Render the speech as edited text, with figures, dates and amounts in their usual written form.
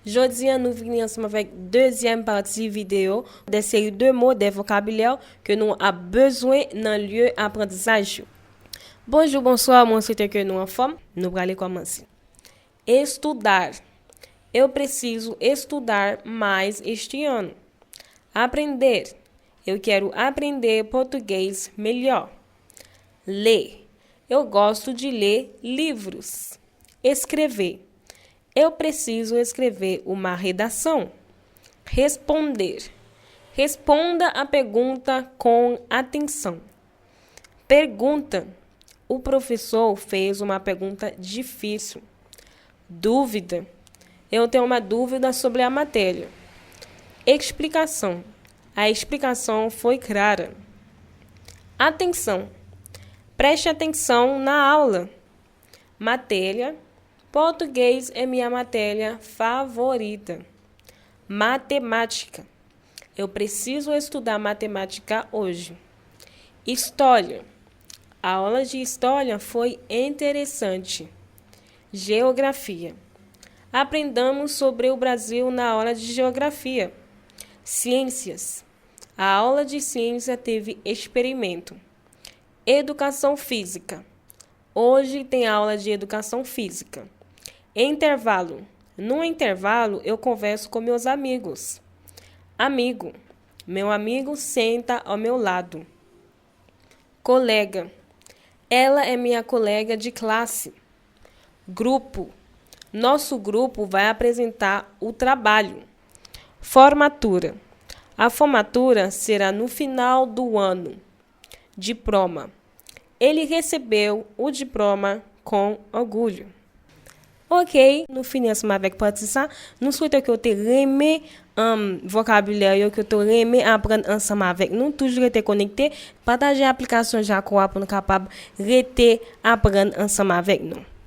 Jodi, nous venons ensemble avec deuxième partie vidéo des séries de mots, des vocabulaires que nous avons besoin dans le lieu apprentissage. Bonjour, bonsoir, moi c'est que nous en forme. Nous allons commencer. Estudar. Eu preciso estudar mais este ano. Aprender. Eu quero aprender português melhor. Ler. Eu gosto de ler livros. Escrever. Eu preciso escrever uma redação. Responder. Responda a pergunta com atenção. Pergunta. O professor fez uma pergunta difícil. Dúvida. Eu tenho uma dúvida sobre a matéria. Explicação. A explicação foi clara. Atenção. Preste atenção na aula. Matéria. Português é minha matéria favorita. Matemática. Eu preciso estudar matemática hoje. História. A aula de história foi interessante. Geografia. Aprendamos sobre o Brasil na aula de geografia. Ciências. A aula de ciência teve experimento. Educação física. Hoje tem aula de educação física. Intervalo. No intervalo, eu converso com meus amigos. Amigo. Meu amigo senta ao meu lado. Colega. Ela é minha colega de classe. Grupo. Nosso grupo vai apresentar o trabalho. Formatura. A formatura será no final do ano. Diploma. Ele recebeu o diploma com orgulho. Ok, nous finissons avec partie ça. Nous souhaitons que vous aimé vocabulaire, que vous aimé apprendre ensemble avec nous. Toujours être connecté. Partagez l'application Jacoa pour nous capable de apprendre ensemble avec nous.